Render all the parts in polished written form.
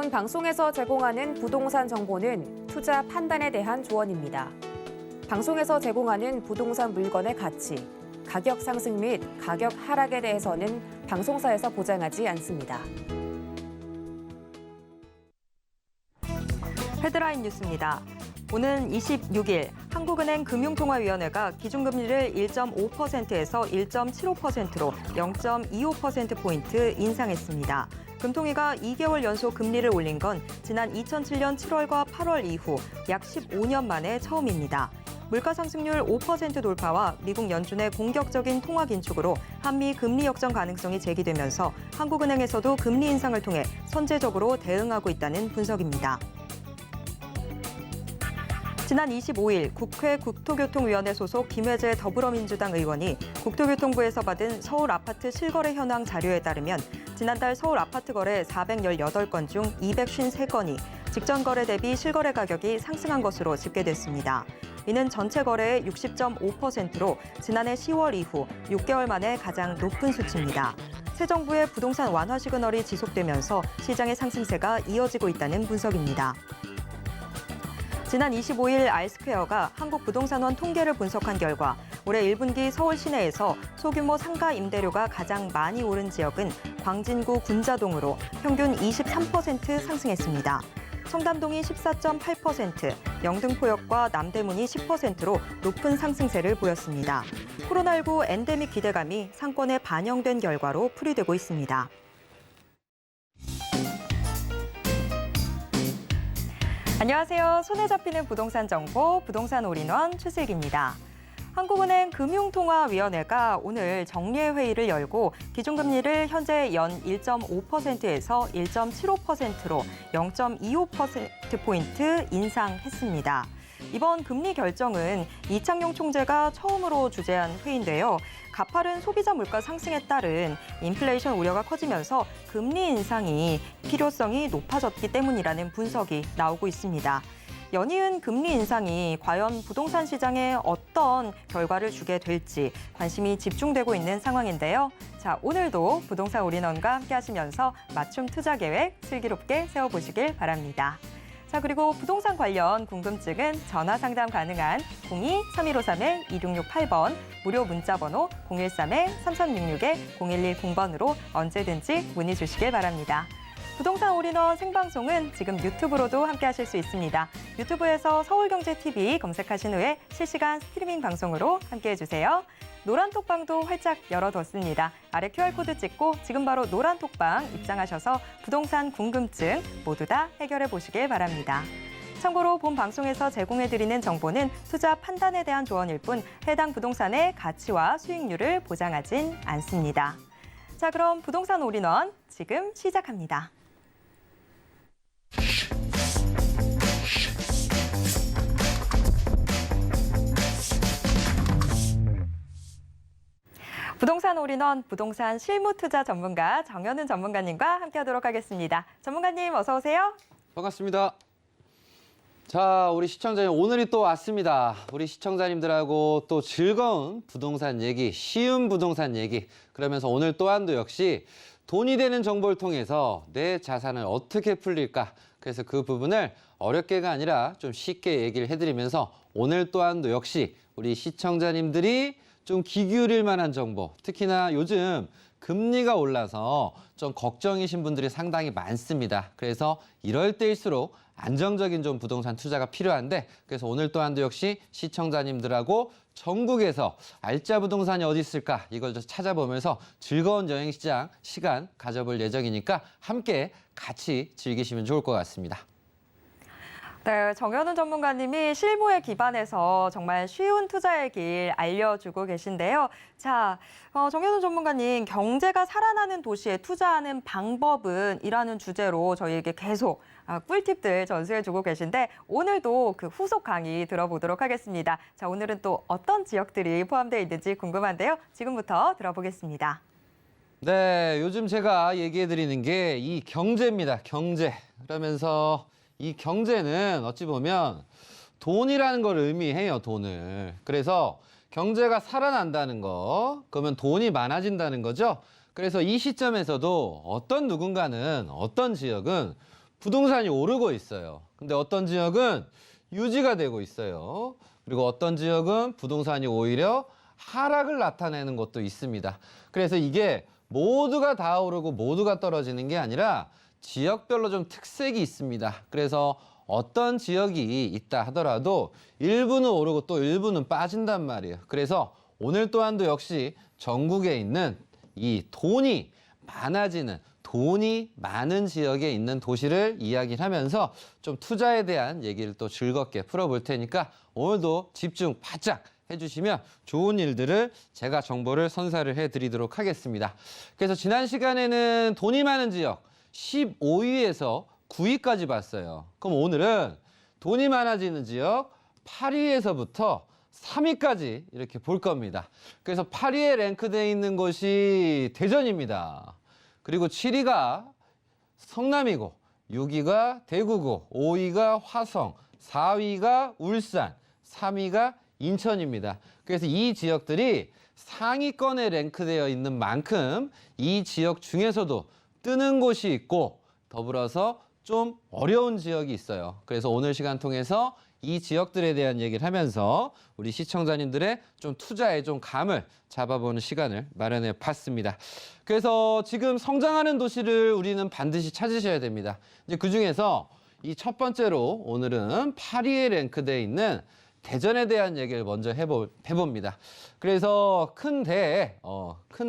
본 방송에서 제공하는 부동산 정보는 투자 판단에 대한 조언입니다. 방송에서 제공하는 부동산 물건의 가치, 가격 상승 및 가격 하락에 대해서는 방송사에서 보장하지 않습니다. 헤드라인 뉴스입니다. 오는 26일 한국은행 금융통화위원회가 기준금리를 1.5%에서 1.75%로 0.25%포인트 인상했습니다. 금통위가 2개월 연속 금리를 올린 건 지난 2007년 7월과 8월 이후 약 15년 만에 처음입니다. 물가 상승률 5% 돌파와 미국 연준의 공격적인 통화 긴축으로 한미 금리 역전 가능성이 제기되면서 한국은행에서도 금리 인상을 통해 선제적으로 대응하고 있다는 분석입니다. 지난 25일 국회 국토교통위원회 소속 김혜재 더불어민주당 의원이 국토교통부에서 받은 서울 아파트 실거래 현황 자료에 따르면 지난달 서울 아파트 거래 418건 중 253건이 직전 거래 대비 실거래 가격이 상승한 것으로 집계됐습니다. 이는 전체 거래의 60.5%로 지난해 10월 이후 6개월 만에 가장 높은 수치입니다. 새 정부의 부동산 완화 시그널이 지속되면서 시장의 상승세가 이어지고 있다는 분석입니다. 지난 25일 알스퀘어가 한국부동산원 통계를 분석한 결과 올해 1분기 서울 시내에서 소규모 상가 임대료가 가장 많이 오른 지역은 광진구 군자동으로 평균 23% 상승했습니다. 청담동이 14.8%, 영등포역과 남대문이 10%로 높은 상승세를 보였습니다. 코로나19 엔데믹 기대감이 상권에 반영된 결과로 풀이되고 있습니다. 안녕하세요. 손에 잡히는 부동산 정보, 부동산 올인원 최슬기입니다. 한국은행 금융통화위원회가 오늘 정례 회의를 열고 기준금리를 현재 연 1.5%에서 1.75%로 0.25%포인트 인상했습니다. 이번 금리 결정은 이창용 총재가 처음으로 주재한 회의인데요. 가파른 소비자 물가 상승에 따른 인플레이션 우려가 커지면서 금리 인상이 필요성이 높아졌기 때문이라는 분석이 나오고 있습니다. 연이은 금리 인상이 과연 부동산 시장에 어떤 결과를 주게 될지 관심이 집중되고 있는 상황인데요. 자, 오늘도 부동산 올인원과 함께 하시면서 맞춤 투자 계획 슬기롭게 세워보시길 바랍니다. 자, 그리고 부동산 관련 궁금증은 전화 상담 가능한 02-3153-2668번, 무료 문자번호 013-3366-0110번으로 언제든지 문의 주시길 바랍니다. 부동산 올인원 생방송은 지금 유튜브로도 함께 하실 수 있습니다. 유튜브에서 서울경제TV 검색하신 후에 실시간 스트리밍 방송으로 함께 해주세요. 노란톡방도 활짝 열어뒀습니다. 아래 QR코드 찍고 지금 바로 노란톡방 입장하셔서 부동산 궁금증 모두 다 해결해 보시길 바랍니다. 참고로 본 방송에서 제공해드리는 정보는 투자 판단에 대한 조언일 뿐 해당 부동산의 가치와 수익률을 보장하진 않습니다. 자, 그럼 부동산 올인원 지금 시작합니다. 부동산 올인원 부동산 실무 투자 전문가 정현은 전문가님과 함께하도록 하겠습니다. 전문가님 어서 오세요. 반갑습니다. 자, 우리 시청자님 오늘이 또 왔습니다. 우리 시청자님들하고 또 즐거운 부동산 얘기, 쉬운 부동산 얘기. 그러면서 오늘 또한도 역시 돈이 되는 정보를 통해서 내 자산을 어떻게 풀릴까. 그래서 그 부분을 어렵게가 아니라 좀 쉽게 얘기를 해드리면서 오늘 또한도 역시 우리 시청자님들이 좀 귀 기울일 만한 정보, 특히나 요즘 금리가 올라서 좀 걱정이신 분들이 상당히 많습니다. 그래서 이럴 때일수록 안정적인 좀 부동산 투자가 필요한데 그래서 오늘 또한도 역시 시청자님들하고 전국에서 알짜 부동산이 어디 있을까 이걸 좀 찾아보면서 즐거운 여행시장 시간 가져볼 예정이니까 함께 같이 즐기시면 좋을 것 같습니다. 네, 정현은 전문가님이 실무에 기반해서 정말 쉬운 투자의 길 알려주고 계신데요. 자, 정현은 전문가님, 경제가 살아나는 도시에 투자하는 방법은 이라는 주제로 저희에게 계속 꿀팁들 전수해주고 계신데 오늘도 그 후속 강의 들어보도록 하겠습니다. 자, 오늘은 또 어떤 지역들이 포함되어 있는지 궁금한데요. 지금부터 들어보겠습니다. 네, 요즘 제가 얘기해드리는 게 이 경제입니다. 경제. 그러면서 이 경제는 어찌 보면 돈이라는 걸 의미해요, 돈을. 그래서 경제가 살아난다는 거, 그러면 돈이 많아진다는 거죠. 그래서 이 시점에서도 어떤 누군가는, 어떤 지역은 부동산이 오르고 있어요. 근데 어떤 지역은 유지가 되고 있어요. 그리고 어떤 지역은 부동산이 오히려 하락을 나타내는 것도 있습니다. 그래서 이게 모두가 다 오르고 모두가 떨어지는 게 아니라 지역별로 좀 특색이 있습니다. 그래서 어떤 지역이 있다 하더라도 일부는 오르고 또 일부는 빠진단 말이에요. 그래서 오늘 또한도 역시 전국에 있는 이 돈이 많아지는, 돈이 많은 지역에 있는 도시를 이야기를 하면서 좀 투자에 대한 얘기를 또 즐겁게 풀어볼 테니까 오늘도 집중 바짝 해주시면 좋은 일들을 제가 정보를 선사를 해드리도록 하겠습니다. 그래서 지난 시간에는 돈이 많은 지역 15위에서 9위까지 봤어요. 그럼 오늘은 돈이 많아지는 지역 8위에서부터 3위까지 이렇게 볼 겁니다. 그래서 8위에 랭크되어 있는 곳이 대전입니다. 그리고 7위가 성남이고 6위가 대구고 5위가 화성, 4위가 울산, 3위가 인천입니다. 그래서 이 지역들이 상위권에 랭크되어 있는 만큼 이 지역 중에서도 뜨는 곳이 있고 더불어서 좀 어려운 지역이 있어요. 그래서 오늘 시간 통해서 이 지역들에 대한 얘기를 하면서 우리 시청자님들의 좀 투자에 좀 감을 잡아보는 시간을 마련해 봤습니다. 그래서 지금 성장하는 도시를 우리는 반드시 찾으셔야 됩니다. 이제 그중에서 이 첫 번째로 오늘은 8위에 랭크되어 있는 대전에 대한 얘기를 먼저 해봅니다. 그래서 큰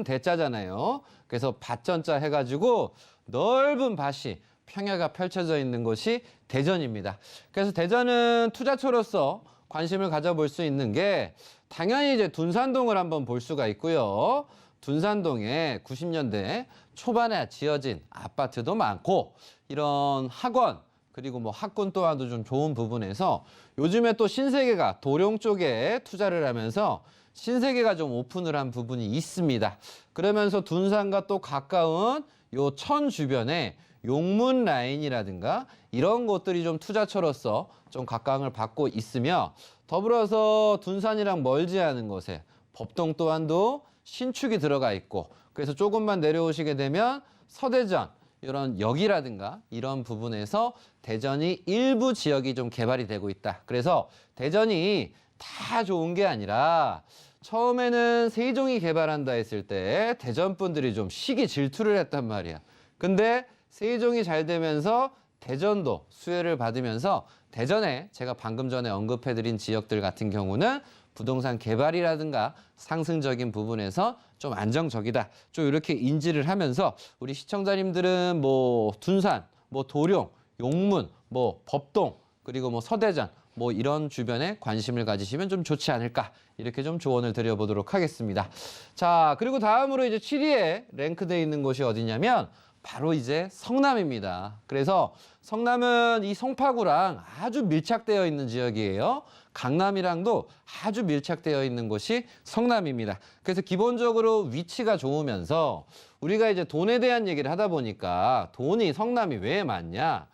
대자잖아요. 그래서 밭전자 해가지고 넓은 밭이 평야가 펼쳐져 있는 곳이 대전입니다. 그래서 대전은 투자처로서 관심을 가져볼 수 있는 게 당연히 이제 둔산동을 한번 볼 수가 있고요. 둔산동에 90년대 초반에 지어진 아파트도 많고 이런 학원 그리고 뭐 학군 또한도 좀 좋은 부분에서 요즘에 또 신세계가 도룡 쪽에 투자를 하면서 신세계가 좀 오픈을 한 부분이 있습니다. 그러면서 둔산과 또 가까운 요 천 주변에 용문 라인이라든가 이런 곳들이 좀 투자처로서 좀 각광을 받고 있으며 더불어서 둔산이랑 멀지 않은 곳에 법동 또한도 신축이 들어가 있고 그래서 조금만 내려오시게 되면 서대전 이런 역이라든가 이런 부분에서 대전이 일부 지역이 좀 개발이 되고 있다. 그래서 대전이 다 좋은 게 아니라 처음에는 세종이 개발한다 했을 때 대전 분들이 좀 시기 질투를 했단 말이야. 근데 세종이 잘 되면서 대전도 수혜를 받으면서 대전에 제가 방금 전에 언급해드린 지역들 같은 경우는 부동산 개발이라든가 상승적인 부분에서 좀 안정적이다. 좀 이렇게 인지를 하면서 우리 시청자님들은 뭐 둔산, 뭐 도룡, 용문, 뭐 법동, 그리고 뭐 서대전 뭐 이런 주변에 관심을 가지시면 좀 좋지 않을까 이렇게 좀 조언을 드려보도록 하겠습니다. 자, 그리고 다음으로 이제 7위에 랭크되어 있는 곳이 어디냐면 바로 이제 성남입니다. 그래서 성남은 이 송파구랑 아주 밀착되어 있는 지역이에요. 강남이랑도 아주 밀착되어 있는 곳이 성남입니다. 그래서 기본적으로 위치가 좋으면서 우리가 이제 돈에 대한 얘기를 하다 보니까 돈이 성남이 왜 많냐?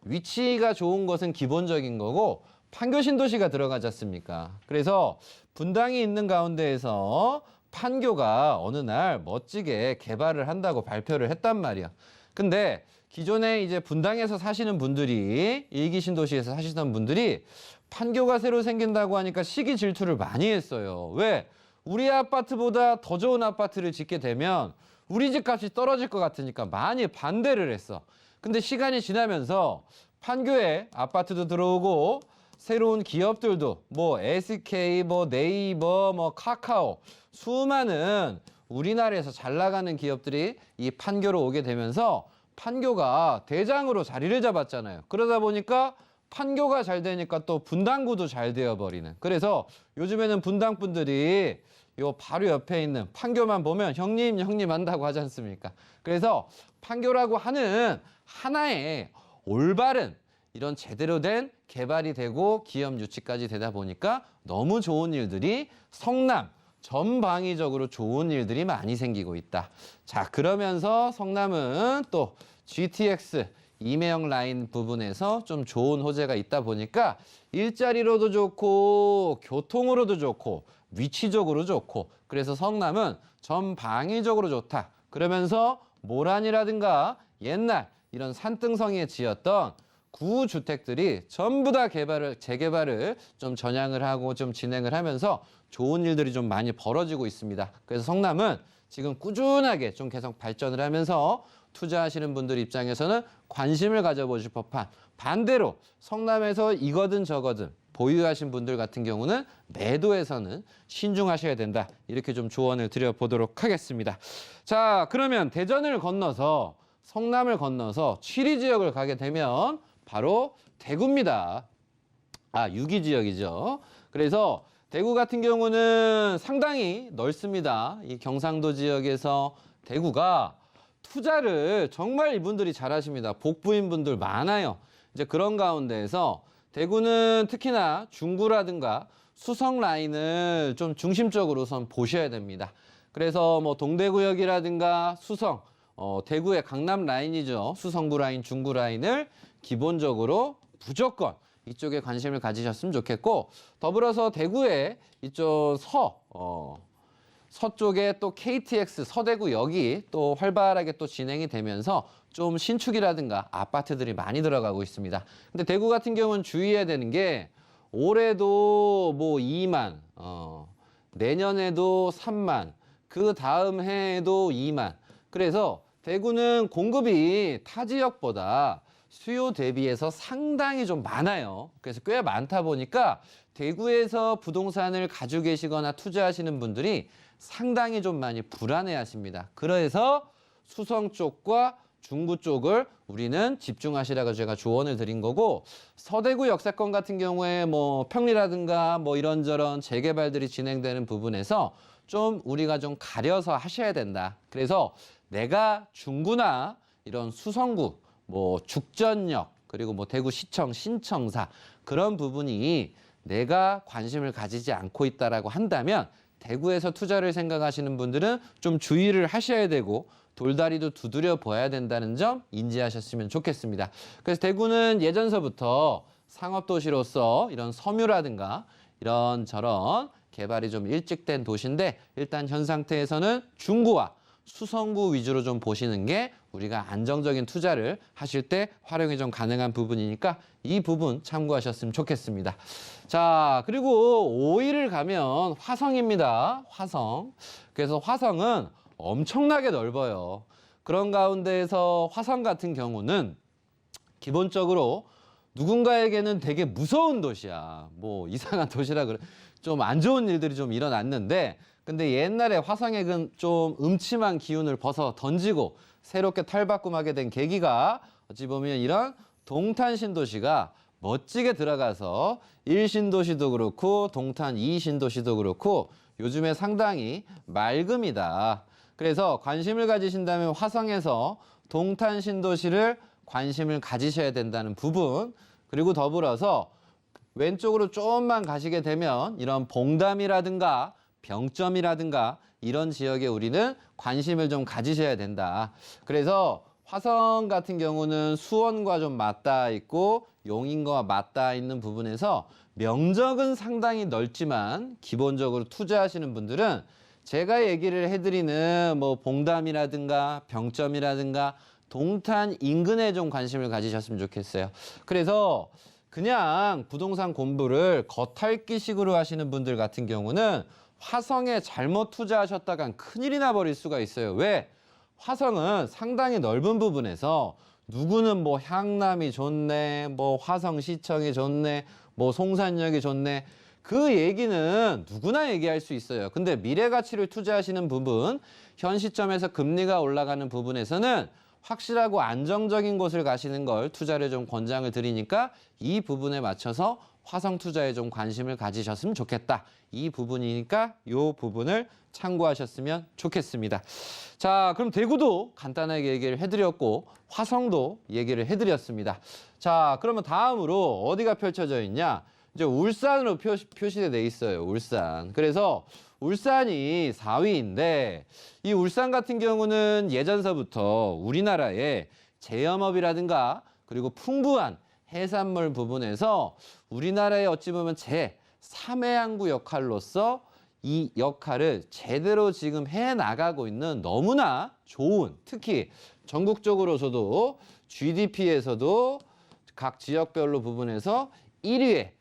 위치가 좋은 것은 기본적인 거고 판교 신도시가 들어가지 않습니까? 그래서 분당이 있는 가운데에서 판교가 어느 날 멋지게 개발을 한다고 발표를 했단 말이야. 근데 기존에 이제 분당에서 사시는 분들이 일기 신도시에서 사시던 분들이 판교가 새로 생긴다고 하니까 시기 질투를 많이 했어요. 왜? 우리 아파트보다 더 좋은 아파트를 짓게 되면 우리 집 값이 떨어질 것 같으니까 많이 반대를 했어. 근데 시간이 지나면서 판교에 아파트도 들어오고 새로운 기업들도 뭐 SK, 뭐 네이버, 뭐 카카오 수많은 우리나라에서 잘 나가는 기업들이 이 판교로 오게 되면서 판교가 대장으로 자리를 잡았잖아요. 그러다 보니까 판교가 잘 되니까 또 분당구도 잘 되어버리는. 그래서 요즘에는 분당 분들이 요 바로 옆에 있는 판교만 보면 형님 한다고 하지 않습니까? 그래서 판교라고 하는 하나의 올바른 이런 제대로 된 개발이 되고 기업 유치까지 되다 보니까 너무 좋은 일들이 성남 전방위적으로 좋은 일들이 많이 생기고 있다. 자, 그러면서 성남은 또 GTX 이매영 라인 부분에서 좀 좋은 호재가 있다 보니까 일자리로도 좋고 교통으로도 좋고 위치적으로 좋고 그래서 성남은 전방위적으로 좋다. 그러면서 모란이라든가 옛날 이런 산등성이에 지었던 구주택들이 전부 다 재개발을 좀 전향을 하고 좀 진행을 하면서 좋은 일들이 좀 많이 벌어지고 있습니다. 그래서 성남은 지금 꾸준하게 좀 계속 발전을 하면서 투자하시는 분들 입장에서는 관심을 가져보실 법한, 반대로 성남에서 이거든 저거든 보유하신 분들 같은 경우는 매도에서는 신중하셔야 된다. 이렇게 좀 조언을 드려보도록 하겠습니다. 자, 그러면 대전을 건너서 성남을 건너서 7위 지역을 가게 되면 바로 대구입니다. 6위 지역이죠. 그래서 대구 같은 경우는 상당히 넓습니다. 이 경상도 지역에서 대구가 투자를 정말 이분들이 잘하십니다. 복부인 분들 많아요. 이제 그런 가운데에서 대구는 특히나 중구라든가 수성 라인을 좀 중심적으로 우선 보셔야 됩니다. 그래서 뭐 동대구역이라든가 수성, 대구의 강남 라인이죠. 수성구 라인, 중구 라인을 기본적으로 무조건 이쪽에 관심을 가지셨으면 좋겠고, 더불어서 대구의 이쪽 서쪽에 또 KTX 서대구역이 또 활발하게 또 진행이 되면서 좀 신축이라든가 아파트들이 많이 들어가고 있습니다. 근데 대구 같은 경우는 주의해야 되는 게 올해도 뭐 2만, 내년에도 3만, 그 다음 해에도 2만. 그래서 대구는 공급이 타 지역보다 수요 대비해서 상당히 좀 많아요. 그래서 꽤 많다 보니까 대구에서 부동산을 가지고 계시거나 투자하시는 분들이 상당히 좀 많이 불안해 하십니다. 그래서 수성 쪽과 중구 쪽을 우리는 집중하시라고 제가 조언을 드린 거고, 서대구 역세권 같은 경우에 뭐 평리라든가 뭐 이런저런 재개발들이 진행되는 부분에서 좀 우리가 좀 가려서 하셔야 된다. 그래서 내가 중구나 이런 수성구, 뭐 죽전역, 그리고 뭐 대구시청, 신청사 그런 부분이 내가 관심을 가지지 않고 있다라고 한다면 대구에서 투자를 생각하시는 분들은 좀 주의를 하셔야 되고 돌다리도 두드려 봐야 된다는 점 인지하셨으면 좋겠습니다. 그래서 대구는 예전서부터 상업도시로서 이런 섬유라든가 이런저런 개발이 좀 일찍 된 도시인데, 일단 현 상태에서는 중구와 수성구 위주로 좀 보시는 게 우리가 안정적인 투자를 하실 때 활용이 좀 가능한 부분이니까 이 부분 참고하셨으면 좋겠습니다. 자, 그리고 5위를 가면 화성입니다. 화성. 그래서 화성은 엄청나게 넓어요. 그런 가운데에서 화성 같은 경우는 기본적으로 누군가에게는 되게 무서운 도시야. 뭐 이상한 도시라 그래. 좀 안 좋은 일들이 좀 일어났는데, 근데 옛날에 화성에 좀 음침한 기운을 벗어 던지고 새롭게 탈바꿈하게 된 계기가 어찌 보면 이런 동탄 신도시가 멋지게 들어가서 1신도시도 그렇고 동탄 2신도시도 그렇고 요즘에 상당히 맑음이다. 그래서 관심을 가지신다면 화성에서 동탄 신도시를 관심을 가지셔야 된다는 부분, 그리고 더불어서 왼쪽으로 조금만 가시게 되면 이런 봉담이라든가 병점이라든가 이런 지역에 우리는 관심을 좀 가지셔야 된다. 그래서 화성 같은 경우는 수원과 좀 맞닿아 있고 용인과 맞닿아 있는 부분에서 면적은 상당히 넓지만 기본적으로 투자하시는 분들은 제가 얘기를 해드리는 뭐 봉담이라든가 병점이라든가 동탄 인근에 좀 관심을 가지셨으면 좋겠어요. 그래서 그냥 부동산 공부를 겉핥기식으로 하시는 분들 같은 경우는 화성에 잘못 투자하셨다간 큰일이 나버릴 수가 있어요. 왜? 화성은 상당히 넓은 부분에서 누구는 뭐 향남이 좋네, 뭐 화성시청이 좋네, 뭐 송산역이 좋네. 그 얘기는 누구나 얘기할 수 있어요. 근데 미래 가치를 투자하시는 부분, 현 시점에서 금리가 올라가는 부분에서는 확실하고 안정적인 곳을 가시는 걸 투자를 좀 권장을 드리니까 이 부분에 맞춰서 화성 투자에 좀 관심을 가지셨으면 좋겠다. 이 부분이니까 이 부분을 참고하셨으면 좋겠습니다. 자, 그럼 대구도 간단하게 얘기를 해드렸고 화성도 얘기를 해드렸습니다. 자, 그러면 다음으로 어디가 펼쳐져 있냐? 이제 울산으로 표시돼 있어요. 울산. 그래서 울산이 4위인데 이 울산 같은 경우는 예전서부터 우리나라의 제염업이라든가 그리고 풍부한 해산물 부분에서 우리나라의 어찌 보면 제3의 항구 역할로서 이 역할을 제대로 지금 해나가고 있는 너무나 좋은, 특히 전국적으로서도 GDP에서도 각 지역별로 부분에서 1위에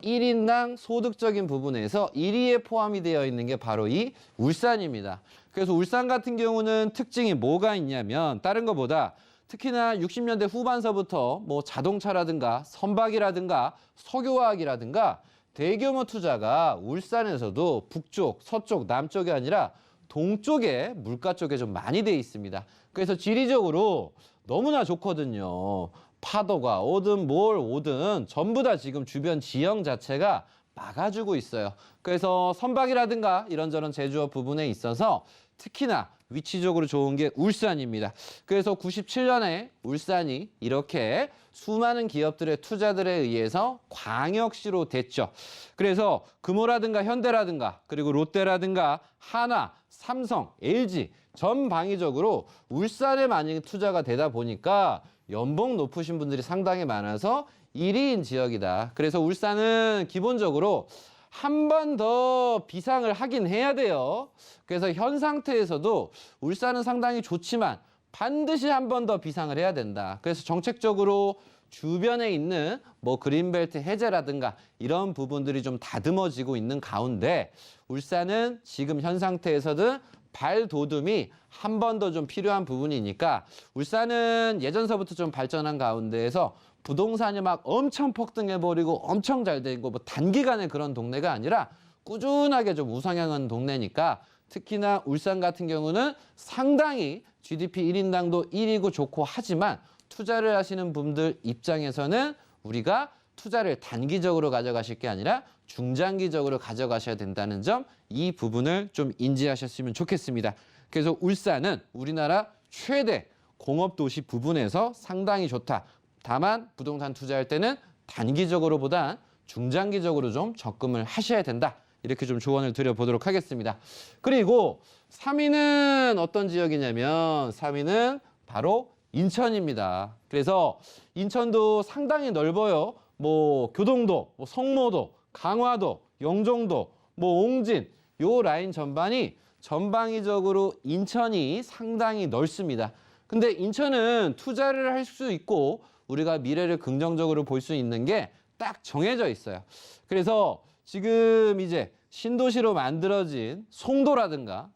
1인당 소득적인 부분에서 1위에 포함이 되어 있는 게 바로 이 울산입니다. 그래서 울산 같은 경우는 특징이 뭐가 있냐면 다른 것보다 특히나 60년대 후반서부터 뭐 자동차라든가 선박이라든가 석유화학이라든가 대규모 투자가 울산에서도 북쪽, 서쪽, 남쪽이 아니라 동쪽에 물가 쪽에 좀 많이 돼 있습니다. 그래서 지리적으로 너무나 좋거든요. 파도가 오든 뭘 오든 전부 다 지금 주변 지형 자체가 막아주고 있어요. 그래서 선박이라든가 이런저런 제조업 부분에 있어서 특히나 위치적으로 좋은 게 울산입니다. 그래서 97년에 울산이 이렇게 수많은 기업들의 투자들에 의해서 광역시로 됐죠. 그래서 금호라든가 현대라든가 그리고 롯데라든가 하나, 삼성, LG 전방위적으로 울산에 많이 투자가 되다 보니까 연봉 높으신 분들이 상당히 많아서 1위인 지역이다. 그래서 울산은 기본적으로 한 번 더 비상을 하긴 해야 돼요. 그래서 현 상태에서도 울산은 상당히 좋지만 반드시 한 번 더 비상을 해야 된다. 그래서 정책적으로 주변에 있는 뭐 그린벨트 해제라든가 이런 부분들이 좀 다듬어지고 있는 가운데 울산은 지금 현 상태에서는 발돋움이 한 번 더 좀 필요한 부분이니까 울산은 예전서부터 좀 발전한 가운데에서 부동산이 막 엄청 폭등해버리고 엄청 잘 되고 뭐 단기간에 그런 동네가 아니라 꾸준하게 좀 우상향한 동네니까 특히나 울산 같은 경우는 상당히 GDP 1인당도 1위고 좋고 하지만 투자를 하시는 분들 입장에서는 우리가 투자를 단기적으로 가져가실 게 아니라 중장기적으로 가져가셔야 된다는 점, 이 부분을 좀 인지하셨으면 좋겠습니다. 그래서 울산은 우리나라 최대 공업도시 부분에서 상당히 좋다. 다만 부동산 투자할 때는 단기적으로보단 중장기적으로 좀 접근을 하셔야 된다. 이렇게 좀 조언을 드려보도록 하겠습니다. 그리고 3위는 어떤 지역이냐면 3위는 바로 인천입니다. 그래서 인천도 상당히 넓어요. 뭐 교동도, 뭐 성모도, 강화도, 영종도, 뭐 옹진 요 라인 전반이 전방위적으로 인천이 상당히 넓습니다. 근데 인천은 투자를 할 수 있고 우리가 미래를 긍정적으로 볼 수 있는 게 딱 정해져 있어요. 그래서 지금 이제 신도시로 만들어진 송도라든가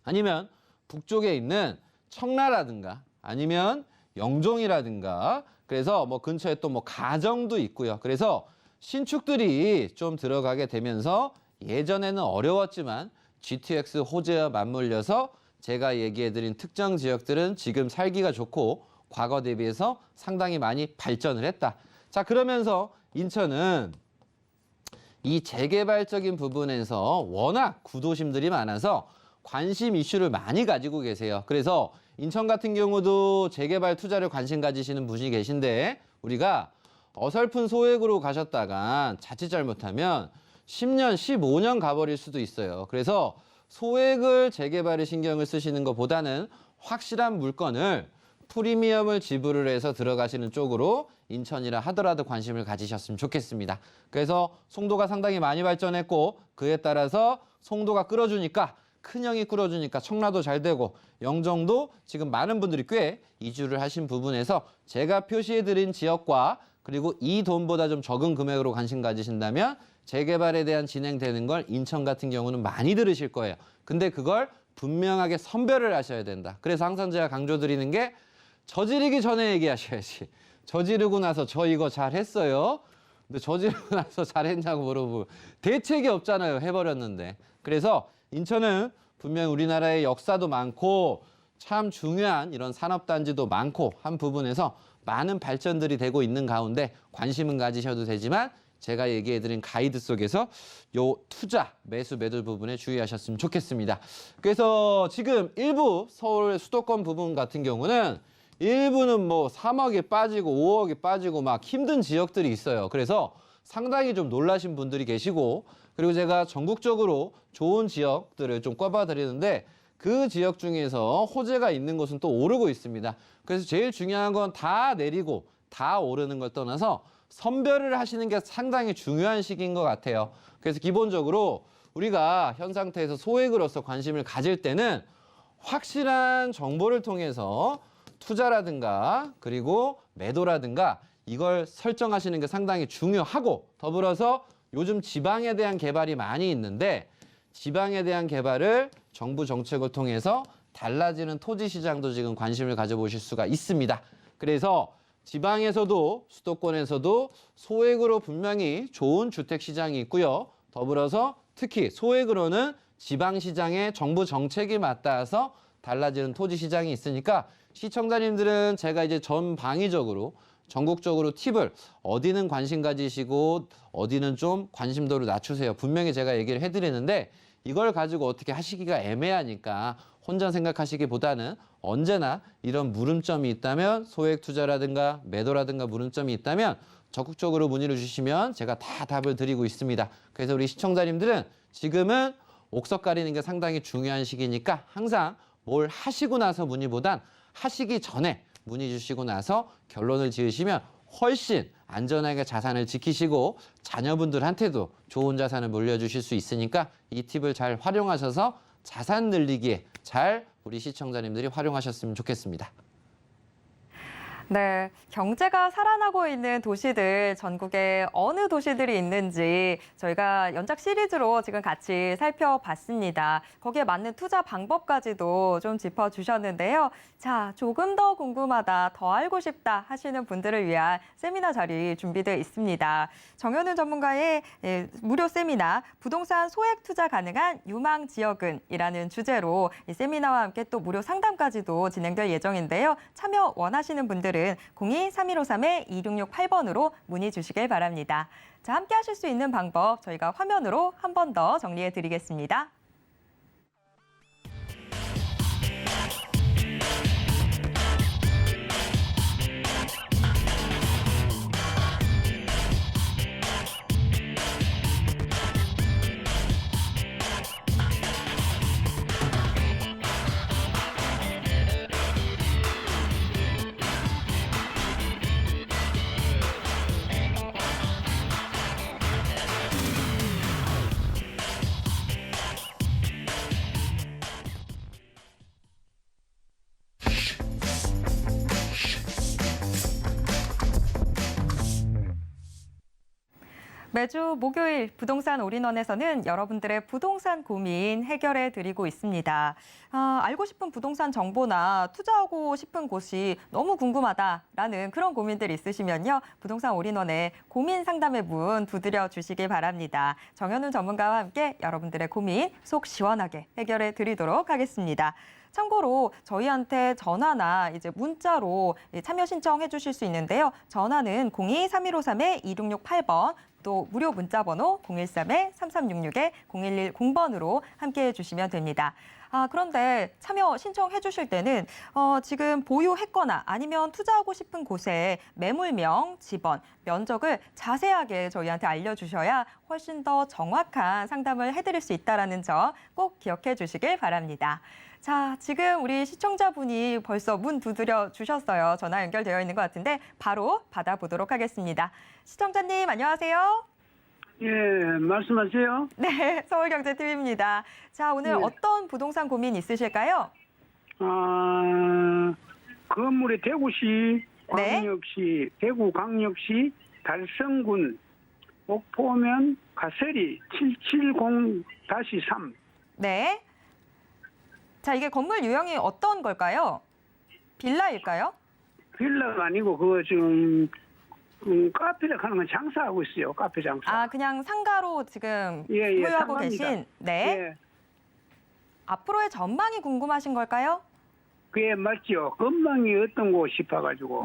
아니면 북쪽에 있는 청라라든가 아니면 영종이라든가 그래서 뭐 근처에 또 뭐 가정도 있고요. 그래서 신축들이 좀 들어가게 되면서 예전에는 어려웠지만 GTX 호재와 맞물려서 제가 얘기해드린 특정 지역들은 지금 살기가 좋고 과거 대비해서 상당히 많이 발전을 했다. 자, 그러면서 인천은 이 재개발적인 부분에서 워낙 구도심들이 많아서 관심 이슈를 많이 가지고 계세요. 그래서 인천 같은 경우도 재개발 투자를 관심 가지시는 분이 계신데 우리가 어설픈 소액으로 가셨다가 자칫 잘못하면 10년, 15년 가버릴 수도 있어요. 그래서 소액을 재개발에 신경을 쓰시는 것보다는 확실한 물건을 프리미엄을 지불을 해서 들어가시는 쪽으로 인천이라 하더라도 관심을 가지셨으면 좋겠습니다. 그래서 송도가 상당히 많이 발전했고 그에 따라서 송도가 끌어주니까 큰형이 끌어주니까 청라도 잘 되고 영종도 지금 많은 분들이 꽤 이주를 하신 부분에서 제가 표시해드린 지역과 그리고 이 돈보다 좀 적은 금액으로 관심 가지신다면 재개발에 대한 진행되는 걸 인천 같은 경우는 많이 들으실 거예요. 근데 그걸 분명하게 선별을 하셔야 된다. 그래서 항상 제가 강조드리는 게 저지르기 전에 얘기하셔야지. 저지르고 나서 저 이거 잘했어요. 근데 저지르고 나서 잘했냐고 물어보면 대책이 없잖아요. 해버렸는데. 그래서 인천은 분명 우리나라의 역사도 많고 참 중요한 이런 산업단지도 많고 한 부분에서 많은 발전들이 되고 있는 가운데 관심은 가지셔도 되지만 제가 얘기해드린 가이드 속에서 요 투자, 매수, 매도 부분에 주의하셨으면 좋겠습니다. 그래서 지금 일부 서울 수도권 부분 같은 경우는 일부는 뭐 3억이 빠지고 5억이 빠지고 막 힘든 지역들이 있어요. 그래서 상당히 좀 놀라신 분들이 계시고 그리고 제가 전국적으로 좋은 지역들을 좀 꼽아드리는데 그 지역 중에서 호재가 있는 곳은 또 오르고 있습니다. 그래서 제일 중요한 건 다 내리고 다 오르는 걸 떠나서 선별을 하시는 게 상당히 중요한 시기인 것 같아요. 그래서 기본적으로 우리가 현 상태에서 소액으로서 관심을 가질 때는 확실한 정보를 통해서 투자라든가 그리고 매도라든가 이걸 설정하시는 게 상당히 중요하고, 더불어서 요즘 지방에 대한 개발이 많이 있는데 지방에 대한 개발을 정부 정책을 통해서 달라지는 토지 시장도 지금 관심을 가져보실 수가 있습니다. 그래서 지방에서도 수도권에서도 소액으로 분명히 좋은 주택 시장이 있고요. 더불어서 특히 소액으로는 지방 시장의 정부 정책이 맞닿아서 달라지는 토지 시장이 있으니까 시청자님들은 제가 이제 전방위적으로 전국적으로 팁을 어디는 관심 가지시고 어디는 좀 관심도를 낮추세요. 분명히 제가 얘기를 해드리는데 이걸 가지고 어떻게 하시기가 애매하니까 혼자 생각하시기보다는 언제나 이런 물음점이 있다면 소액 투자라든가 매도라든가 물음점이 있다면 적극적으로 문의를 주시면 제가 다 답을 드리고 있습니다. 그래서 우리 시청자님들은 지금은 옥석 가리는 게 상당히 중요한 시기니까 항상 뭘 하시고 나서 문의보단 하시기 전에 문의 주시고 나서 결론을 지으시면 훨씬 안전하게 자산을 지키시고 자녀분들한테도 좋은 자산을 물려주실 수 있으니까 이 팁을 잘 활용하셔서 자산 늘리기에 잘 우리 시청자님들이 활용하셨으면 좋겠습니다. 네, 경제가 살아나고 있는 도시들, 전국에 어느 도시들이 있는지 저희가 연작 시리즈로 지금 같이 살펴봤습니다. 거기에 맞는 투자 방법까지도 좀 짚어주셨는데요. 자, 조금 더 궁금하다, 더 알고 싶다 하시는 분들을 위한 세미나 자리 준비되어 있습니다. 정현우 전문가의 무료 세미나 부동산 소액 투자 가능한 유망 지역은이라는 주제로 이 세미나와 함께 또 무료 상담까지도 진행될 예정인데요. 참여 원하시는 분들은 02-3153-2668번으로 문의 주시길 바랍니다. 자, 함께 하실 수 있는 방법 저희가 화면으로 한 번 더 정리해 드리겠습니다. 매주 목요일 부동산 올인원에서는 여러분들의 부동산 고민 해결해 드리고 있습니다. 알고 싶은 부동산 정보나 투자하고 싶은 곳이 너무 궁금하다라는 그런 고민들 있으시면요. 부동산 올인원에 고민 상담의 문 두드려 주시기 바랍니다. 정현우 전문가와 함께 여러분들의 고민 속 시원하게 해결해 드리도록 하겠습니다. 참고로 저희한테 전화나 이제 문자로 참여 신청해 주실 수 있는데요. 전화는 02-3153-2668번, 또 무료 문자 번호 013-3366-0110번으로 함께해 주시면 됩니다. 그런데 참여 신청해 주실 때는 지금 보유했거나 아니면 투자하고 싶은 곳의 매물명, 지번, 면적을 자세하게 저희한테 알려주셔야 훨씬 더 정확한 상담을 해드릴 수 있다는 점 꼭 기억해 주시길 바랍니다. 자, 지금 우리 시청자분이 벌써 문 두드려 주셨어요. 전화 연결되어 있는 것 같은데 바로 받아보도록 하겠습니다. 시청자님, 안녕하세요. 예, 말씀하세요. 네, 서울경제TV입니다. 자, 오늘 네. 어떤 부동산 고민 있으실까요? 건물이 대구시, 네. 광역시, 대구광역시, 달성군, 옥포면 가세리 770-3. 네. 자, 이게 건물 유형이 어떤 걸까요? 빌라일까요? 빌라가 아니고 그거 지금 카페를 하는 건 장사하고 있어요. 카페 장사. 그냥 상가로 지금 예, 소유하고 상가입니다. 계신. 네. 예, 앞으로의 전망이 궁금하신 걸까요? 그게 맞죠. 건망이 어떤 곳 싶어가지고.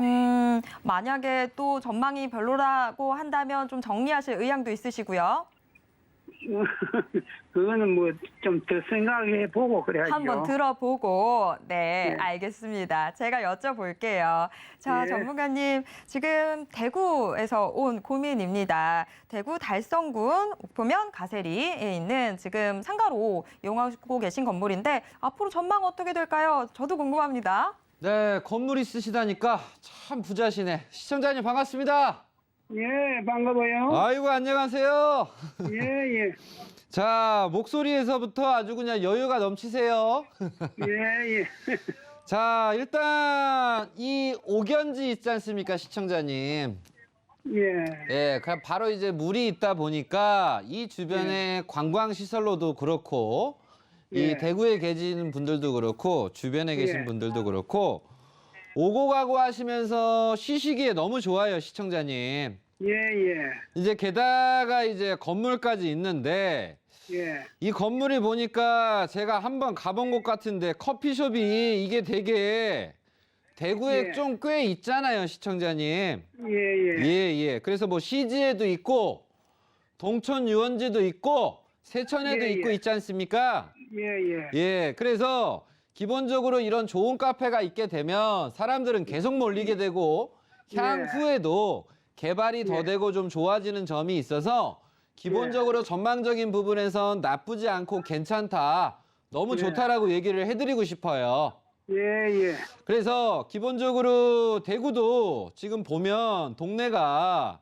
만약에 또 전망이 별로라고 한다면 좀 정리하실 의향도 있으시고요. 그거는 뭐 좀 더 생각해 보고 그래야죠. 한번 들어보고, 네, 네. 알겠습니다. 제가 여쭤볼게요. 자, 네. 전문가님, 지금 대구에서 온 고민입니다. 대구 달성군 옥포면 가세리에 있는 지금 상가로 이용하고 계신 건물인데 앞으로 전망 어떻게 될까요? 저도 궁금합니다. 네, 건물 있으시다니까 참 부자시네. 시청자님 반갑습니다. 예, 반가워요. 아이고, 안녕하세요. 예, 예. 자, 목소리에서부터 아주 그냥 여유가 넘치세요. 예, 예. 자, 일단 이 옥연지 있지 않습니까, 시청자님? 예. 예, 그럼 바로 이제 물이 있다 보니까 이 주변에 관광시설로도 그렇고 이 예. 대구에 계시는 분들도 그렇고 주변에 계신 예. 분들도 그렇고 오고 가고 하시면서 쉬시기에 너무 좋아요, 시청자님. 예, 예. 이제 게다가 이제 건물까지 있는데 예. 이 건물이 보니까 제가 한번 가본 곳 같은데 커피숍이 이게 되게 대구에 예. 좀 꽤 있잖아요, 시청자님. 예, 예. 예, 예. 그래서 뭐 시지에도 있고 동천 유원지도 있고 세천에도 예, 있고 예. 있지 않습니까? 예, 예. 예. 그래서 기본적으로 이런 좋은 카페가 있게 되면 사람들은 계속 몰리게 되고 향후에도 개발이 더 예. 되고 좀 좋아지는 점이 있어서 기본적으로 전망적인 부분에선 나쁘지 않고 괜찮다. 너무 예. 좋다라고 얘기를 해드리고 싶어요. 예, 예. 그래서 기본적으로 대구도 지금 보면 동네가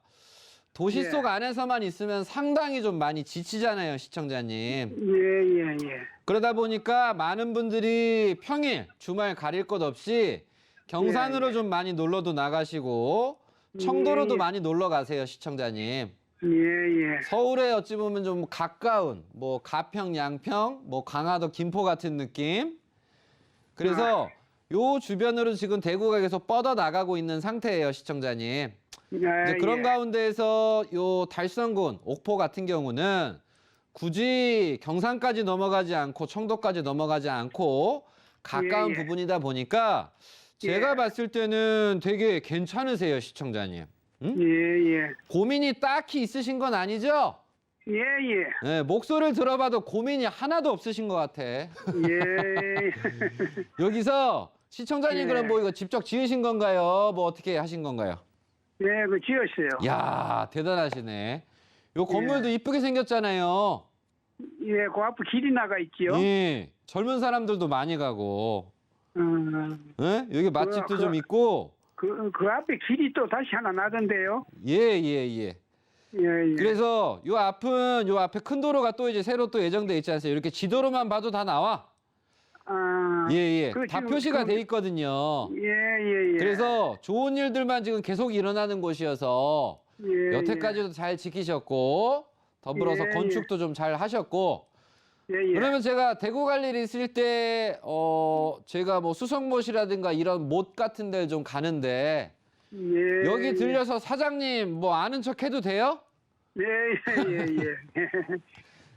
도시 예. 속 안에서만 있으면 상당히 좀 많이 지치잖아요, 시청자님. 예, 예, 예. 그러다 보니까 많은 분들이 평일, 주말 가릴 것 없이 경산으로 예. 좀 많이 놀러도 나가시고 청도로도 예. 많이 놀러 가세요, 시청자님. 예, 예. 서울에 어찌 보면 좀 가까운 뭐 가평, 양평, 뭐 강화도, 김포 같은 느낌. 그래서 요 주변으로 지금 대구가 계속 뻗어 나가고 있는 상태예요, 시청자님. 이제 그런 예. 가운데에서 요 달성군, 옥포 같은 경우는 굳이 경산까지 넘어가지 않고 청도까지 넘어가지 않고 가까운 예, 예. 부분이다 보니까 제가 예. 봤을 때는 되게 괜찮으세요, 시청자님. 응? 예, 예. 고민이 딱히 있으신 건 아니죠? 예, 예. 네, 목소리를 들어봐도 고민이 하나도 없으신 것 같아. 예. 여기서 시청자님 예. 그럼 뭐 이거 직접 지으신 건가요? 뭐 어떻게 하신 건가요? 예, 그 지었어요. 야 대단하시네. 요 건물도 이쁘게 생겼잖아요. 예, 그 앞에 길이 나가 있지요. 예, 젊은 사람들도 많이 가고, 예? 여기 맛집도 좀 그- 있고, 그 앞에 길이 또 다시 하나 나던데요. 예, 예, 예. 예, 예. 그래서 요 앞에 큰 도로가 또 이제 새로 또 예정돼 있지 않습니까? 이렇게 지도로만 봐도 다 나와. 아, 예, 예. 그 다 지금 표시가 그- 돼 있거든요. 예, 예, 예. 그래서 좋은 일들만 지금 계속 일어나는 곳이어서 예, 여태까지도 잘 지키셨고 더불어서 예, 건축도 좀 잘 하셨고 예, 예. 그러면 제가 대구 갈 일 있을 때 제가 뭐 수성못이라든가 이런 못 같은 데를 좀 가는데 예, 여기 들려서 사장님 뭐 아는 척 해도 돼요? 예, 예, 예, 예.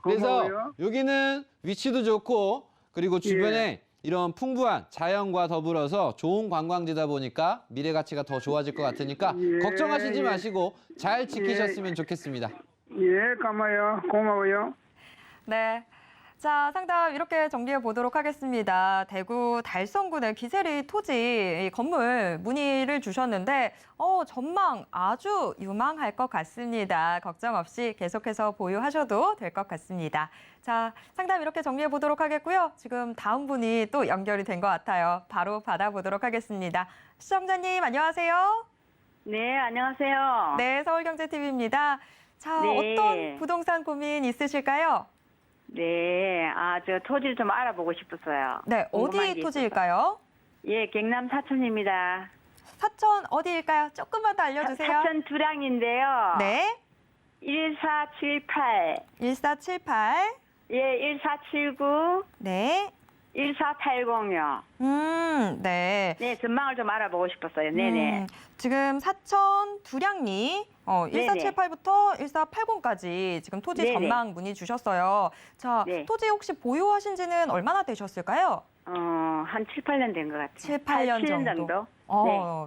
그래서 고마워요. 여기는 위치도 좋고 그리고 주변에 이런 풍부한 자연과 더불어서 좋은 관광지다 보니까 미래 가치가 더 좋아질 것 같으니까 예, 걱정하시지 예. 마시고 잘 지키셨으면 좋겠습니다. 예, 고마워요. 네. 자, 상담 이렇게 정리해 보도록 하겠습니다. 대구 달성군의 기세리 토지 이 건물 문의를 주셨는데 전망 아주 유망할 것 같습니다. 걱정 없이 계속해서 보유하셔도 될 것 같습니다. 자, 상담 이렇게 정리해 보도록 하겠고요. 지금 다음 분이 또 연결이 된 것 같아요. 바로 받아보도록 하겠습니다. 시청자님 안녕하세요. 네, 안녕하세요. 네, 서울경제TV입니다. 자, 네. 어떤 부동산 고민 있으실까요? 네, 저 토지를 좀 알아보고 싶었어요. 네, 궁금한 어디 게 토지일까요? 있어서. 예, 경남 사천입니다. 사천 어디일까요? 조금만 더 알려주세요. 사천 두량인데요. 네, 1478, 1478. 예, 1479, 네, 1480요. 네. 네, 전망을 좀 알아보고 싶었어요. 네네. 지금 사천 두량리 1478부터 1480까지 지금 토지 네네. 전망 문의 주셨어요. 자, 네. 토지 혹시 보유하신 지는 얼마나 되셨을까요? 한 7, 8년 된 것 같아요. 7, 8년 7년 정도.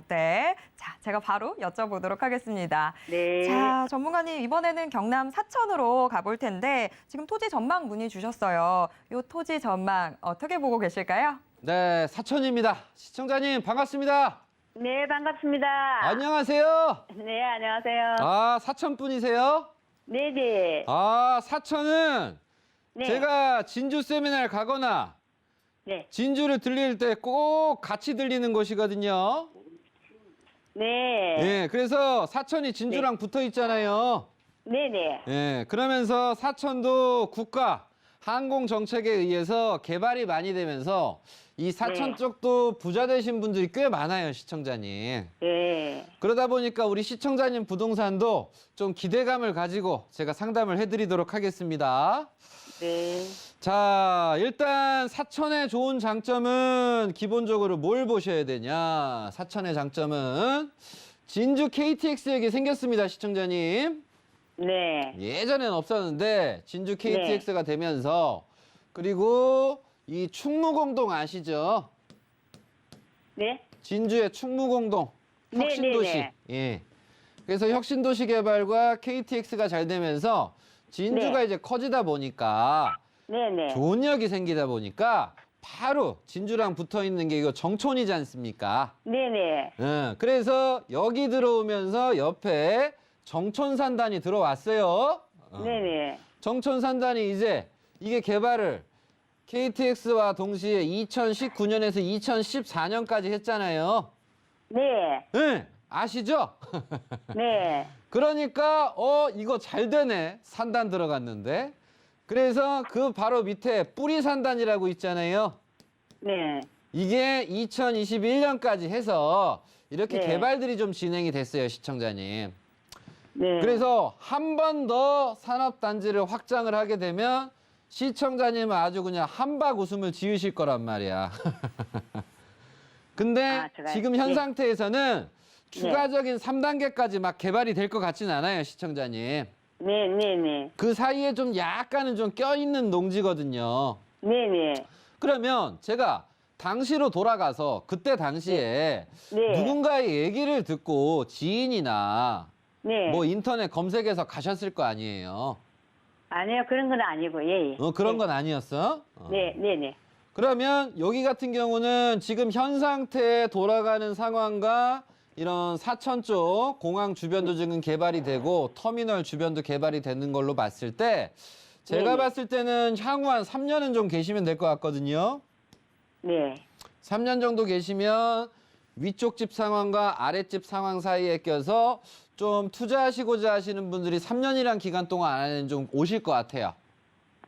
네. 자, 제가 바로 여쭤보도록 하겠습니다. 네. 자, 전문가님 이번에는 경남 사천으로 가볼 텐데 지금 토지 전망 문의 주셨어요. 이 토지 전망 어떻게 보고 계실까요? 네, 사천입니다. 시청자님 반갑습니다. 네, 반갑습니다. 안녕하세요. 네, 안녕하세요. 아, 사천 분이세요? 네네. 아, 사천은 네. 제가 진주 세미나를 가거나 네. 진주를 들릴 때 꼭 같이 들리는 곳이거든요. 네. 예, 그래서 사천이 진주랑 붙어 있잖아요. 네네. 예, 그러면서 사천도 국가 항공 정책에 의해서 개발이 많이 되면서 이 사천 네. 쪽도 부자 되신 분들이 꽤 많아요, 시청자님. 네. 그러다 보니까 우리 시청자님 부동산도 좀 기대감을 가지고 제가 상담을 해드리도록 하겠습니다. 네. 자, 일단 사천의 좋은 장점은 기본적으로 뭘 보셔야 되냐. 사천의 장점은 진주 KTX역이 생겼습니다, 시청자님. 네. 예전엔 없었는데 진주 KTX가 되면서 그리고 이 충무공동 아시죠? 네. 진주의 충무공동 네, 혁신도시. 네, 예. 그래서 혁신도시 개발과 KTX가 잘 되면서 진주가 네. 이제 커지다 보니까 네네. 좋은 역이 생기다 보니까 바로 진주랑 붙어 있는 게 이거 정촌이지 않습니까? 네네. 그래서 여기 들어오면서 옆에 정촌산단이 들어왔어요. 네네. 정촌산단이 이제 이게 개발을 KTX와 동시에 2019년에서 2014년까지 했잖아요. 네. 네, 아시죠? 네. 그러니까 이거 잘 되네. 산단 들어갔는데. 그래서 그 바로 밑에 뿌리산단이라고 있잖아요. 네. 이게 2021년까지 해서 이렇게 네. 개발들이 좀 진행이 됐어요, 시청자님. 네. 그래서 한 번 더 산업단지를 확장을 하게 되면 시청자님은 아주 그냥 한박 웃음을 지으실 거란 말이야. 근데 제가요? 지금 현 네. 상태에서는 추가적인 3단계까지 막 개발이 될 것 같진 않아요, 시청자님. 네네네. 그 사이에 좀 약간은 좀 껴있는 농지거든요. 네네. 그러면 제가 당시로 돌아가서 그때 당시에 네. 누군가의 얘기를 듣고 지인이나 네. 뭐 인터넷 검색해서 가셨을 거 아니에요. 아니요, 그런 건 아니고, 예. 예. 그런 건 아니었어? 네, 네네. 그러면 여기 같은 경우는 지금 현 상태에 돌아가는 상황과 이런 사천 쪽 공항 주변도 지금 개발이 되고 터미널 주변도 개발이 되는 걸로 봤을 때 제가 네네. 봤을 때는 향후 한 3년은 좀 계시면 될 것 같거든요. 네. 3년 정도 계시면 위쪽 집 상황과 아랫집 상황 사이에 껴서 좀 투자하시고자 하시는 분들이 3년이란 기간 동안 안에는 좀 오실 것 같아요.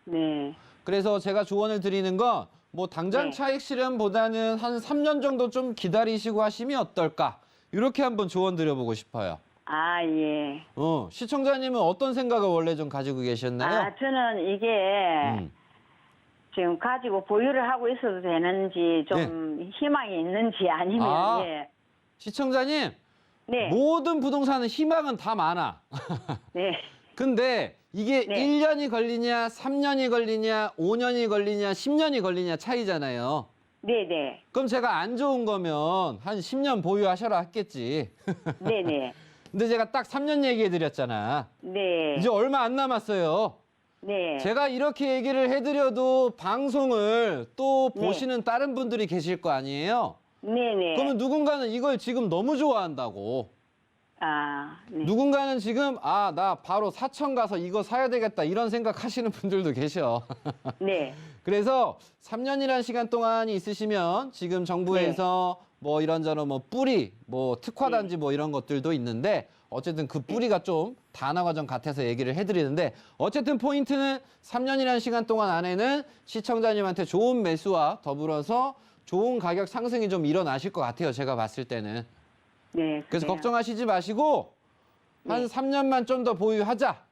네. 그래서 제가 조언을 드리는 건 뭐 당장 네. 차익 실현보다는 한 3년 정도 좀 기다리시고 하시면 어떨까? 이렇게 한번 조언 드려보고 싶어요. 아, 예. 시청자님은 어떤 생각을 원래 좀 가지고 계셨나요? 저는 이게 음. 지금 가지고 보유를 하고 있어도 되는지 좀 희망이 있는지 아니면, 아. 예. 시청자님, 네. 모든 부동산은 희망은 다 많아. 네. 근데 이게 네. 1년이 걸리냐, 3년이 걸리냐, 5년이 걸리냐, 10년이 걸리냐 차이잖아요. 네네. 그럼 제가 안 좋은 거면 한 10년 보유하셔라 했겠지. 네네. 근데 제가 딱 3년 얘기해 드렸잖아. 네. 이제 얼마 안 남았어요. 네. 제가 이렇게 얘기를 해드려도 방송을 또 네. 보시는 다른 분들이 계실 거 아니에요? 네네. 그러면 누군가는 이걸 지금 너무 좋아한다고. 네. 누군가는 지금 나 바로 사천 가서 이거 사야 되겠다 이런 생각 하시는 분들도 계셔. 네. 그래서 3년이라는 시간 동안이 있으시면 지금 정부에서 뭐 이런저런 뭐 뿌리, 뭐 특화단지 뭐 이런 것들도 있는데 어쨌든 그 뿌리가 좀 단화 과정 같아서 얘기를 해드리는데 어쨌든 포인트는 3년이라는 시간 동안 안에는 시청자님한테 좋은 매수와 더불어서 좋은 가격 상승이 좀 일어나실 것 같아요. 제가 봤을 때는. 네. 그래서 그래요. 걱정하시지 마시고 한 네. 3년만 좀 더 보유하자.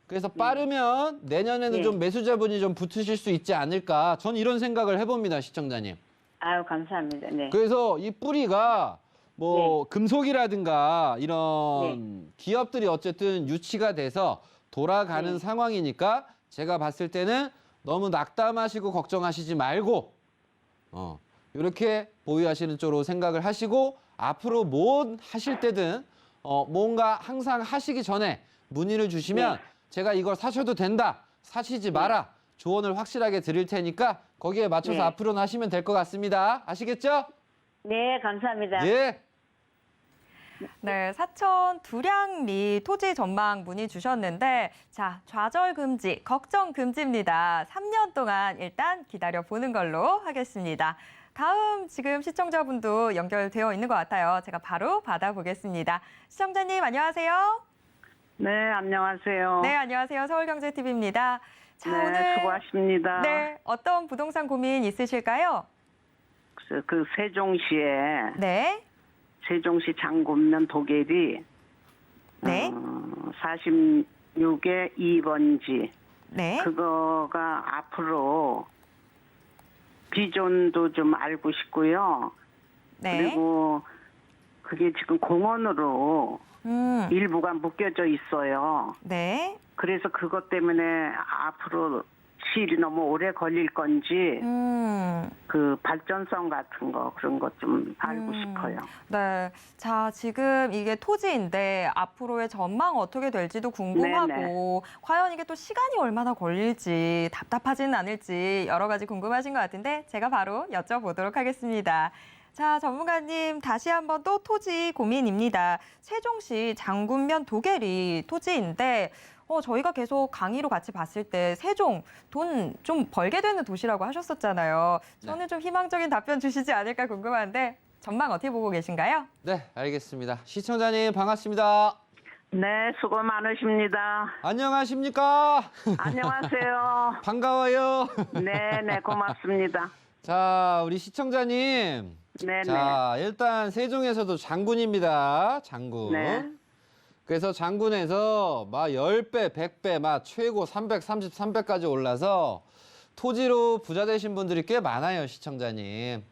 그래서 빠르면 내년에는 네. 좀 매수자분이 좀 붙으실 수 있지 않을까. 전 이런 생각을 해봅니다, 시청자님. 아유, 감사합니다. 네. 그래서 이 뿌리가 뭐 금속이라든가 이런 기업들이 어쨌든 유치가 돼서 돌아가는 네. 상황이니까 제가 봤을 때는 너무 낙담하시고 걱정하시지 말고 이렇게 보유하시는 쪽으로 생각을 하시고 앞으로 뭐 하실 때든 뭔가 항상 하시기 전에 문의를 주시면 제가 이걸 사셔도 된다, 사시지 마라 조언을 확실하게 드릴 테니까 거기에 맞춰서 네. 앞으로는 하시면 될 것 같습니다. 아시겠죠? 네, 감사합니다. 예. 네, 사천 두량리 토지 전망 문의 주셨는데 자, 좌절 금지, 걱정 금지입니다. 3년 동안 일단 기다려 보는 걸로 하겠습니다. 다음 지금 시청자분도 연결되어 있는 것 같아요. 제가 바로 받아보겠습니다. 시청자님 안녕하세요. 네, 안녕하세요. 네, 안녕하세요. 서울경제TV입니다. 자, 네, 오늘 수고하십니다. 네, 어떤 부동산 고민 있으실까요? 그 세종시에 네, 세종시 장군면 도계리 네, 46의 2번지 네, 그거가 앞으로 비전도 좀 알고 싶고요. 네. 그리고 그게 지금 공원으로 일부가 묶여져 있어요. 네, 그래서 그것 때문에 앞으로 시일이 너무 오래 걸릴 건지 그 발전성 같은 거 그런 것 좀 알고 싶어요. 네. 자, 지금 이게 토지인데 앞으로의 전망 어떻게 될지도 궁금하고 네네. 과연 이게 또 시간이 얼마나 걸릴지 답답하지는 않을지 여러 가지 궁금하신 것 같은데 제가 바로 여쭤보도록 하겠습니다. 자, 전문가님 다시 한번 또 토지 고민입니다. 세종시 장군면 도계리 토지인데 저희가 계속 강의로 같이 봤을 때 세종 돈 좀 벌게 되는 도시라고 하셨었잖아요. 저는 좀 희망적인 답변 주시지 않을까 궁금한데 전망 어떻게 보고 계신가요? 네, 알겠습니다. 시청자님 반갑습니다. 네, 수고 많으십니다. 안녕하십니까? 안녕하세요. 반가워요. 네, 네, 고맙습니다. 자, 우리 시청자님. 네, 자, 일단 세종에서도 장군입니다. 장군. 네. 그래서 장군에서 막 10배, 100배, 막 최고 330, 300까지 올라서 토지로 부자 되신 분들이 꽤 많아요, 시청자님.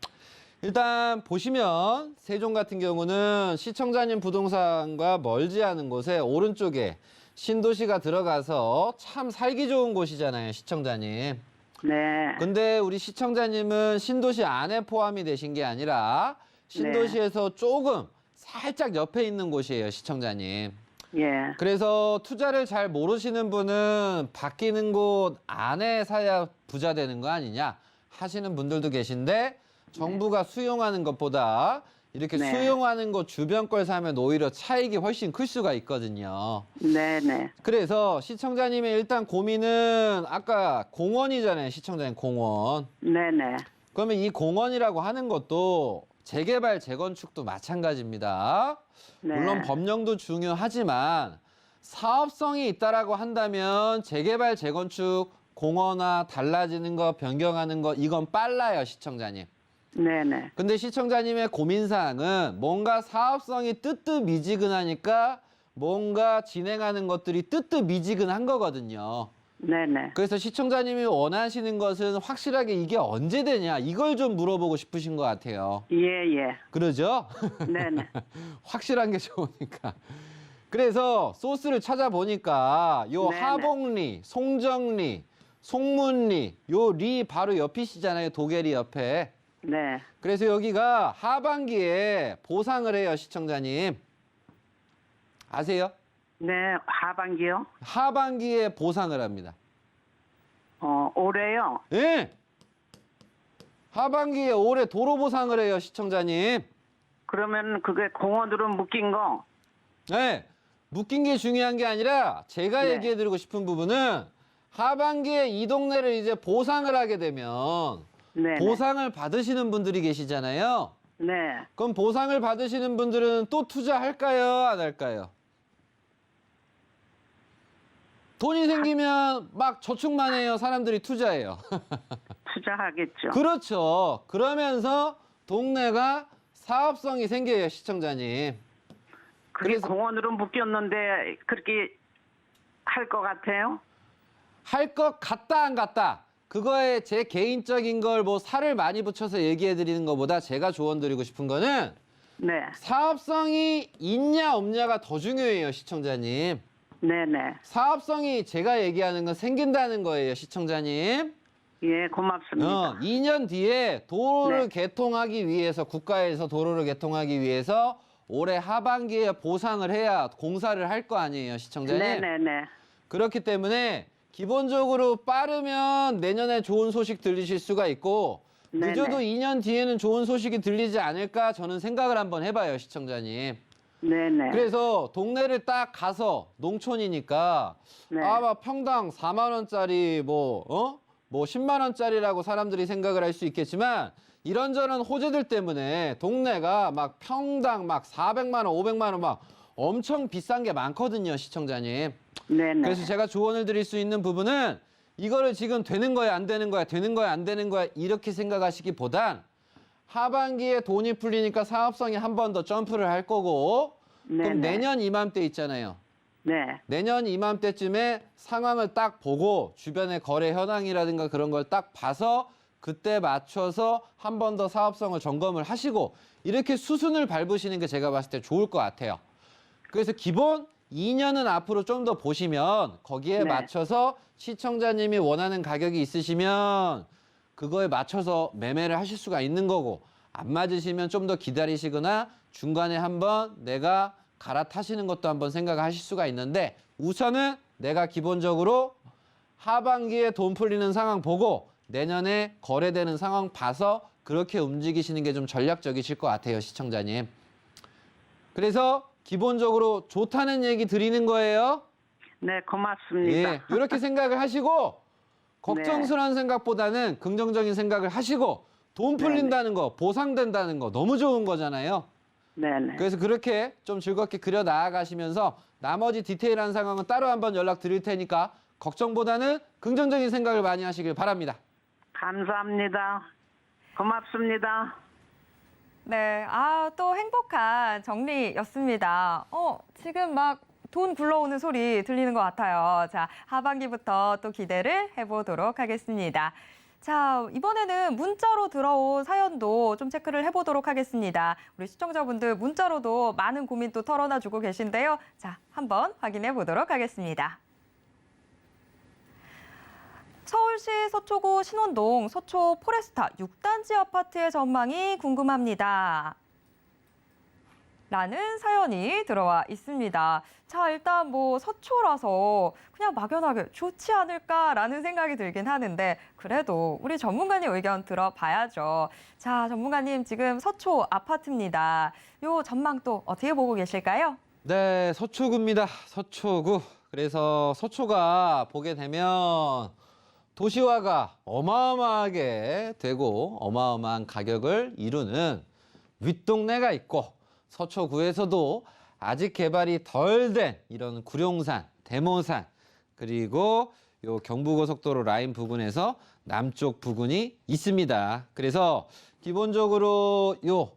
일단 보시면 세종 같은 경우는 시청자님 부동산과 멀지 않은 곳에 오른쪽에 신도시가 들어가서 참 살기 좋은 곳이잖아요, 시청자님. 네. 근데 우리 시청자님은 신도시 안에 포함이 되신 게 아니라 신도시에서 조금 살짝 옆에 있는 곳이에요, 시청자님. 예. 그래서 투자를 잘 모르시는 분은 바뀌는 곳 안에 사야 부자 되는 거 아니냐 하시는 분들도 계신데 정부가 수용하는 것보다 이렇게 네. 수용하는 곳 주변 걸 사면 오히려 차익이 훨씬 클 수가 있거든요. 네, 네. 그래서 시청자님의 일단 고민은 아까 공원이잖아요, 시청자님 공원. 네, 네. 그러면 이 공원이라고 하는 것도 재개발, 재건축도 마찬가지입니다. 네. 물론 법령도 중요하지만 사업성이 있다라고 한다면 재개발, 재건축, 공원화 달라지는 거, 변경하는 거 이건 빨라요, 시청자님. 네, 네. 근데 시청자님의 고민사항은 뭔가 사업성이 뜨뜻미지근하니까 뭔가 진행하는 것들이 뜨뜻미지근한 거거든요. 네네. 그래서 시청자님이 원하시는 것은 확실하게 이게 언제 되냐 이걸 좀 물어보고 싶으신 것 같아요. 예. 그러죠? 네네. 확실한 게 좋으니까. 그래서 소스를 찾아보니까 요 네네. 하봉리, 송정리, 송문리 요 리 바로 옆이시잖아요. 도계리 옆에. 네. 그래서 여기가 하반기에 보상을 해요, 시청자님. 아세요? 네, 하반기요? 하반기에 보상을 합니다. 올해요? 예. 하반기에 올해 도로 보상을 해요, 시청자님. 그러면 그게 공원으로 묶인 거? 네. 묶인 게 중요한 게 아니라 제가 네. 얘기해드리고 싶은 부분은 하반기에 이 동네를 이제 보상을 하게 되면 네. 보상을 받으시는 분들이 계시잖아요. 네. 그럼 보상을 받으시는 분들은 또 투자할까요? 안 할까요? 돈이 생기면 막 저축만 해요. 사람들이 투자해요. 투자하겠죠. 그렇죠. 그러면서 동네가 사업성이 생겨요, 시청자님. 그게 그래서- 공원으로 묶였는데 그렇게 할 것 같아요? 할 것 같다 안 같다. 그거에 제 개인적인 걸 뭐 살을 많이 붙여서 얘기해 드리는 것보다 제가 조언 드리고 싶은 거는 네. 사업성이 있냐 없냐가 더 중요해요, 시청자님. 네네. 사업성이 제가 얘기하는 건 생긴다는 거예요, 시청자님. 예, 고맙습니다. 2년 뒤에 도로를 네. 개통하기 위해서 국가에서 도로를 개통하기 위해서 올해 하반기에 보상을 해야 공사를 할 거 아니에요, 시청자님. 네네네. 그렇기 때문에 기본적으로 빠르면 내년에 좋은 소식 들리실 수가 있고 네네. 늦어도 2년 뒤에는 좋은 소식이 들리지 않을까 저는 생각을 한번 해봐요, 시청자님. 네네. 그래서 동네를 딱 가서 농촌이니까 네. 막 평당 4만 원짜리 뭐 10만 원짜리라고 사람들이 생각을 할 수 있겠지만 이런저런 호재들 때문에 동네가 막 평당 막 400만 원, 500만 원 막 엄청 비싼 게 많거든요, 시청자님. 네네. 그래서 제가 조언을 드릴 수 있는 부분은 이거를 지금 되는 거야, 안 되는 거야, 되는 거야, 안 되는 거야 이렇게 생각하시기보단 하반기에 돈이 풀리니까 사업성이 한 번 더 점프를 할 거고 그럼 네네. 내년 이맘때 있잖아요. 네. 내년 이맘때쯤에 상황을 딱 보고 주변의 거래 현황이라든가 그런 걸 딱 봐서 그때 맞춰서 한 번 더 사업성을 점검을 하시고 이렇게 수순을 밟으시는 게 제가 봤을 때 좋을 것 같아요. 그래서 기본 2년은 앞으로 좀 더 보시면 거기에 네. 맞춰서 시청자님이 원하는 가격이 있으시면 그거에 맞춰서 매매를 하실 수가 있는 거고 안 맞으시면 좀 더 기다리시거나 중간에 한번 내가 갈아타시는 것도 한번 생각하실 수가 있는데 우선은 내가 기본적으로 하반기에 돈 풀리는 상황 보고 내년에 거래되는 상황 봐서 그렇게 움직이시는 게 좀 전략적이실 것 같아요, 시청자님. 그래서 기본적으로 좋다는 얘기 드리는 거예요. 네, 고맙습니다. 예, 이렇게 생각을 하시고 걱정스러운 생각보다는 긍정적인 생각을 하시고 돈 풀린다는 거, 보상된다는 거 너무 좋은 거잖아요. 네네. 그래서 그렇게 좀 즐겁게 그려 나아가시면서 나머지 디테일한 상황은 따로 한번 연락 드릴 테니까 걱정보다는 긍정적인 생각을 많이 하시길 바랍니다. 감사합니다. 고맙습니다. 네, 또 행복한 정리였습니다. 지금 막 돈 굴러오는 소리 들리는 것 같아요. 자, 하반기부터 또 기대를 해보도록 하겠습니다. 자, 이번에는 문자로 들어온 사연도 좀 체크를 해보도록 하겠습니다. 우리 시청자분들 문자로도 많은 고민 또 털어놔주고 계신데요. 자, 한번 확인해 보도록 하겠습니다. 서울시 서초구 신원동 서초 포레스타 6단지 아파트의 전망이 궁금합니다. 라는 사연이 들어와 있습니다. 자, 일단 뭐 서초라서 그냥 막연하게 좋지 않을까라는 생각이 들긴 하는데 그래도 우리 전문가님 의견 들어봐야죠. 자, 전문가님 지금 서초 아파트입니다. 요 전망 또 어떻게 보고 계실까요? 네, 서초구입니다. 서초구. 그래서 서초가 보게 되면 도시화가 어마어마하게 되고 어마어마한 가격을 이루는 윗동네가 있고 서초구에서도 아직 개발이 덜 된 이런 구룡산, 대모산 그리고 요 경부고속도로 라인 부근에서 남쪽 부근이 있습니다. 그래서 기본적으로 요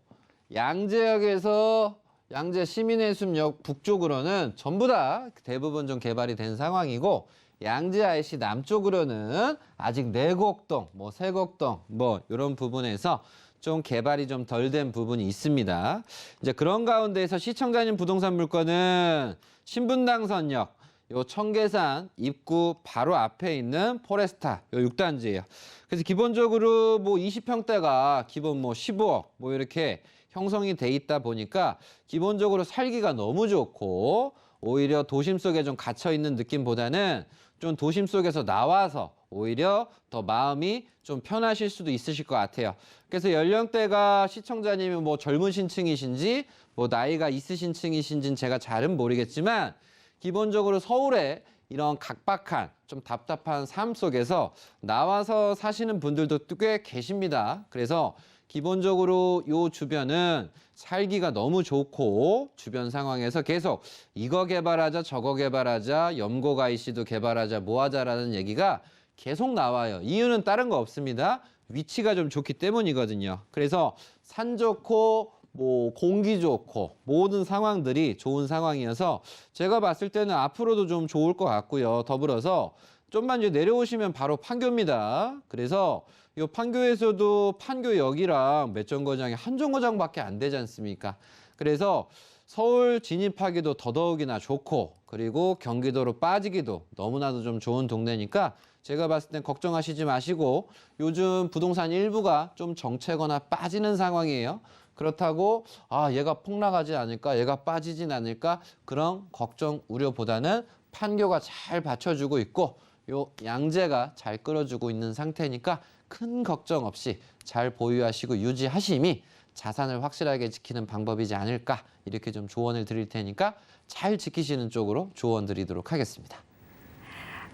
양재역에서 양재 시민회수역 북쪽으로는 전부 다 대부분 좀 개발이 된 상황이고 양재 IC 남쪽으로는 아직 내곡동, 뭐 세곡동 뭐 이런 부분에서 좀 개발이 좀 덜 된 부분이 있습니다. 이제 그런 가운데에서 시청자님 부동산 물건은 신분당선역, 요 청계산 입구 바로 앞에 있는 포레스타 요 6단지예요. 그래서 기본적으로 뭐 20평대가 기본 뭐 15억 뭐 이렇게 형성이 돼 있다 보니까 기본적으로 살기가 너무 좋고 오히려 도심 속에 좀 갇혀 있는 느낌보다는 좀 도심 속에서 나와서 오히려 더 마음이 좀 편하실 수도 있으실 것 같아요. 그래서 연령대가 시청자님이 뭐 젊으신 층이신지 뭐 나이가 있으신 층이신지는 제가 잘은 모르겠지만 기본적으로 서울에 이런 각박한 좀 답답한 삶 속에서 나와서 사시는 분들도 꽤 계십니다. 그래서 기본적으로 요 주변은 살기가 너무 좋고 주변 상황에서 계속 이거 개발하자 저거 개발하자 염곡 IC도 개발하자 뭐 하자라는 얘기가 계속 나와요. 이유는 다른 거 없습니다. 위치가 좀 좋기 때문이거든요. 그래서 산 좋고 뭐 공기 좋고 모든 상황들이 좋은 상황이어서 제가 봤을 때는 앞으로도 좀 좋을 것 같고요. 더불어서 좀만 이제 내려오시면 바로 판교입니다. 그래서 이 판교에서도 판교역이랑 몇 정거장이 한 정거장밖에 안 되지 않습니까? 그래서 서울 진입하기도 더더욱이나 좋고 그리고 경기도로 빠지기도 너무나도 좀 좋은 동네니까 제가 봤을 땐 걱정하시지 마시고 요즘 부동산 일부가 좀 정체거나 빠지는 상황이에요. 그렇다고 얘가 폭락하지 않을까, 얘가 빠지진 않을까 그런 걱정 우려보다는 판교가 잘 받쳐주고 있고 요 양재가 잘 끌어주고 있는 상태니까 큰 걱정 없이 잘 보유하시고 유지하심이 자산을 확실하게 지키는 방법이지 않을까 이렇게 좀 조언을 드릴 테니까 잘 지키시는 쪽으로 조언 드리도록 하겠습니다.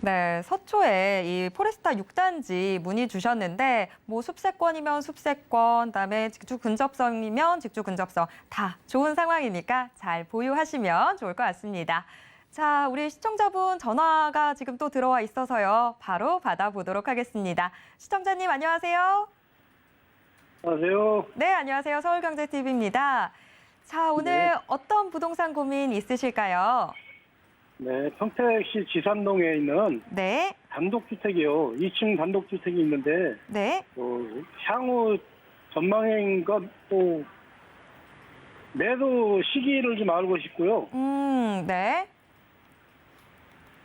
네, 서초에 이 포레스타 6단지 문의 주셨는데 뭐 숲세권이면 숲세권, 그다음에 직주 근접성이면 직주 근접성 다 좋은 상황이니까 잘 보유하시면 좋을 것 같습니다. 자, 우리 시청자분 전화가 지금 또 들어와 있어서요. 바로 받아보도록 하겠습니다. 시청자님 안녕하세요. 안녕하세요. 네, 안녕하세요. 서울경제TV입니다. 자, 오늘 네. 어떤 부동산 고민 있으실까요? 네, 평택시 지산동에 있는 네, 단독주택이요. 2층 단독주택이 있는데 네. 향후 전망인가 또 매도 시기를 좀 알고 싶고요. 네.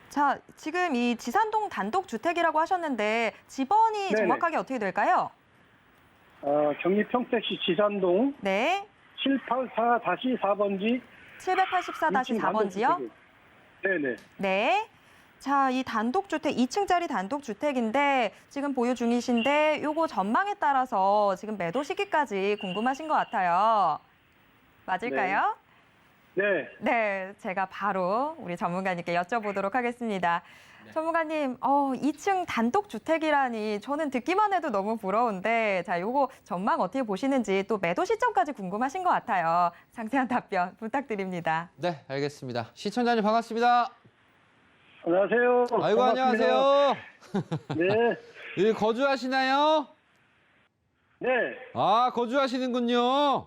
자, 지금 이 지산동 단독주택이라고 하셨는데 집원이 네네. 정확하게 어떻게 될까요? 경기 평택시 지산동 네, 784-4번지 784-4번지요? 네네. 네. 자, 이 단독주택, 2층짜리 단독주택인데 지금 보유 중이신데 요거 전망에 따라서 지금 매도 시기까지 궁금하신 것 같아요. 맞을까요? 네. 네, 제가 바로 우리 전문가님께 여쭤보도록 하겠습니다. 전문가님, 2층 단독주택이라니 저는 듣기만 해도 너무 부러운데 자, 요거 전망 어떻게 보시는지 또 매도 시점까지 궁금하신 것 같아요. 상세한 답변 부탁드립니다. 네, 알겠습니다. 시청자님 반갑습니다. 안녕하세요. 아이고, 반갑습니다. 안녕하세요. 네. 여기 거주하시나요? 네. 아, 거주하시는군요.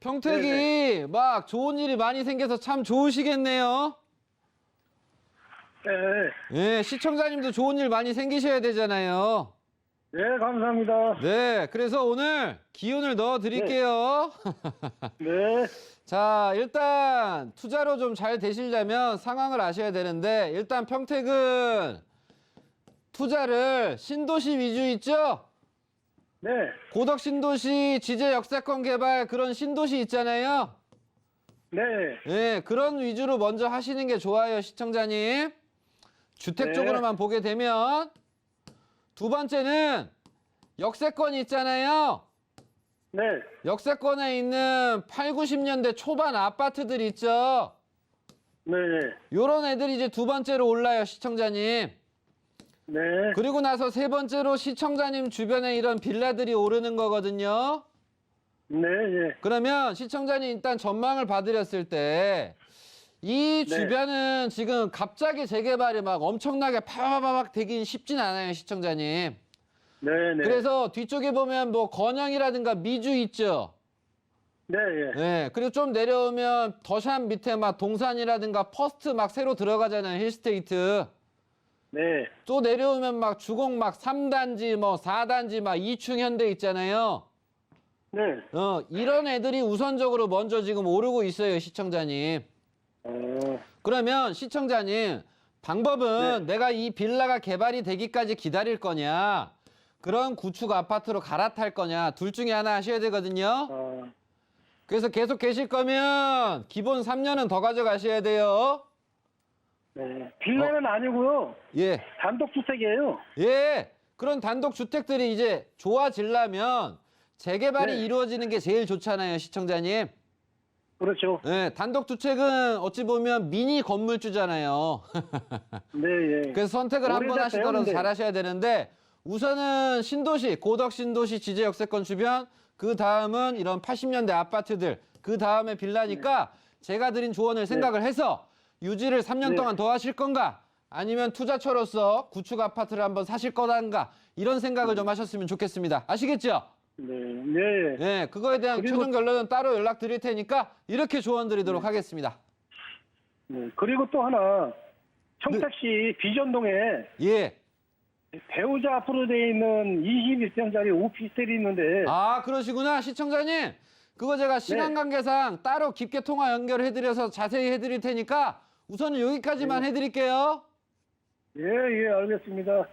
평택이 막 좋은 일이 많이 생겨서 참 좋으시겠네요. 네. 예, 시청자님도 좋은 일 많이 생기셔야 되잖아요. 네, 감사합니다. 네, 그래서 오늘 기운을 넣어 드릴게요. 네. 자, 일단 투자로 좀 잘 되시려면 상황을 아셔야 되는데 일단 평택은 투자를 신도시 위주 있죠? 네. 고덕 신도시, 지제 역세권 개발 그런 신도시 있잖아요. 네. 예, 그런 위주로 먼저 하시는 게 좋아요, 시청자님. 주택 네. 쪽으로만 보게 되면 두 번째는 역세권 있잖아요. 네. 역세권에 있는 8, 90년대 초반 아파트들 있죠. 네. 요런 애들이 이제 두 번째로 올라요, 시청자님. 네. 그리고 나서 세 번째로 시청자님 주변에 이런 빌라들이 오르는 거거든요. 네. 네. 그러면 시청자님 일단 전망을 봐드렸을 때 이 네. 주변은 지금 갑자기 재개발이 막 엄청나게 파바바박 되긴 쉽진 않아요, 시청자님. 네. 네. 그래서 뒤쪽에 보면 뭐 건영이라든가 미주 있죠. 네. 예. 네, 그리고 좀 내려오면 더샵 밑에 막 동산이라든가 퍼스트 막 새로 들어가잖아요, 힐스테이트. 네. 또 내려오면 막 주공 막 3단지 뭐 4단지 막 2층 현대 있잖아요. 네. 이런 애들이 우선적으로 먼저 지금 오르고 있어요, 시청자님. 그러면 시청자님 방법은 내가 이 빌라가 개발이 되기까지 기다릴 거냐, 그런 구축 아파트로 갈아탈 거냐, 둘 중에 하나 하셔야 되거든요. 그래서 계속 계실 거면 기본 3년은 더 가져가셔야 돼요. 네. 빌라는 아니고요. 예. 단독주택이에요. 예. 그런 단독 주택들이 이제 좋아지려면 재개발이 네. 이루어지는 게 제일 좋잖아요, 시청자님. 그렇죠. 예. 단독 주택은 어찌 보면 미니 건물주잖아요. 네. 예. 그래서 선택을 한 번 오래됐어요, 하시더라도 근데. 잘 하셔야 되는데 우선은 신도시, 고덕 신도시 지제 역세권 주변, 그 다음은 이런 80년대 아파트들, 그 다음에 빌라니까 제가 드린 조언을 생각을 해서 유지를 3년 네. 동안 더 하실 건가? 아니면 투자처로서 구축 아파트를 한번 사실 거단가? 이런 생각을 좀 하셨으면 좋겠습니다. 아시겠죠? 네. 네. 네, 그거에 대한 그리고- 최종 결론은 따로 연락 드릴 테니까 이렇게 조언 드리도록 하겠습니다. 네. 그리고 또 하나 청택시 비전동에 예. 배우자 앞으로 돼 있는 21평짜리 오피스텔이 있는데 아, 그러시구나. 시청자님. 그거 제가 시간 관계상 따로 깊게 통화 연결해드려서 자세히 해드릴 테니까 우선은 여기까지만 해드릴게요. 예, 예, 알겠습니다.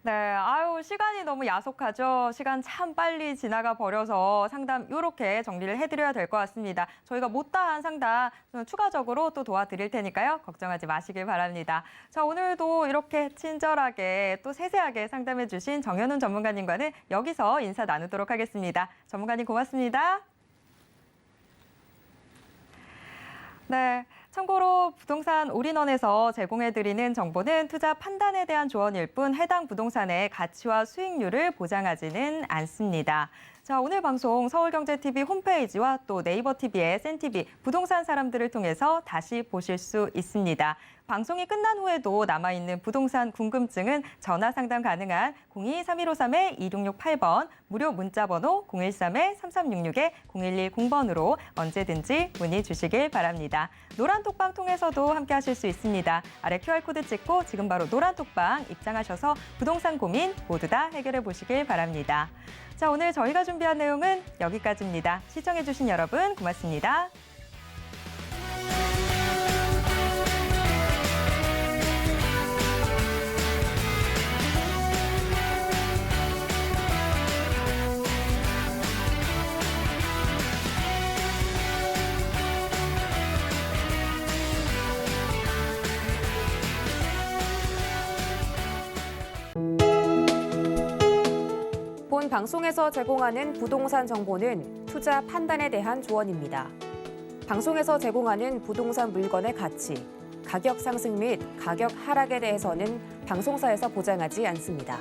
네, 아유, 시간이 너무 야속하죠. 시간 참 빨리 지나가 버려서 상담 이렇게 정리를 해드려야 될 것 같습니다. 저희가 못다한 상담 추가적으로 또 도와드릴 테니까요. 걱정하지 마시길 바랍니다. 자, 오늘도 이렇게 친절하게 또 세세하게 상담해 주신 정현훈 전문가님과는 여기서 인사 나누도록 하겠습니다. 전문가님 고맙습니다. 네, 참고로 부동산 올인원에서 제공해드리는 정보는 투자 판단에 대한 조언일 뿐 해당 부동산의 가치와 수익률을 보장하지는 않습니다. 자, 오늘 방송 서울경제TV 홈페이지와 또 네이버TV의 센TV 부동산 사람들을 통해서 다시 보실 수 있습니다. 방송이 끝난 후에도 남아있는 부동산 궁금증은 전화 상담 가능한 02-3153-2668번, 무료 문자번호 013-3366-0110번으로 언제든지 문의 주시길 바랍니다. 노란톡방 통해서도 함께 하실 수 있습니다. 아래 QR코드 찍고 지금 바로 노란톡방 입장하셔서 부동산 고민 모두 다 해결해 보시길 바랍니다. 자, 오늘 저희가 준비한 내용은 여기까지입니다. 시청해주신 여러분 고맙습니다. 본 방송에서 제공하는 부동산 정보는 투자 판단에 대한 조언입니다. 방송에서 제공하는 부동산 물건의 가치, 가격 상승 및 가격 하락에 대해서는 방송사에서 보장하지 않습니다.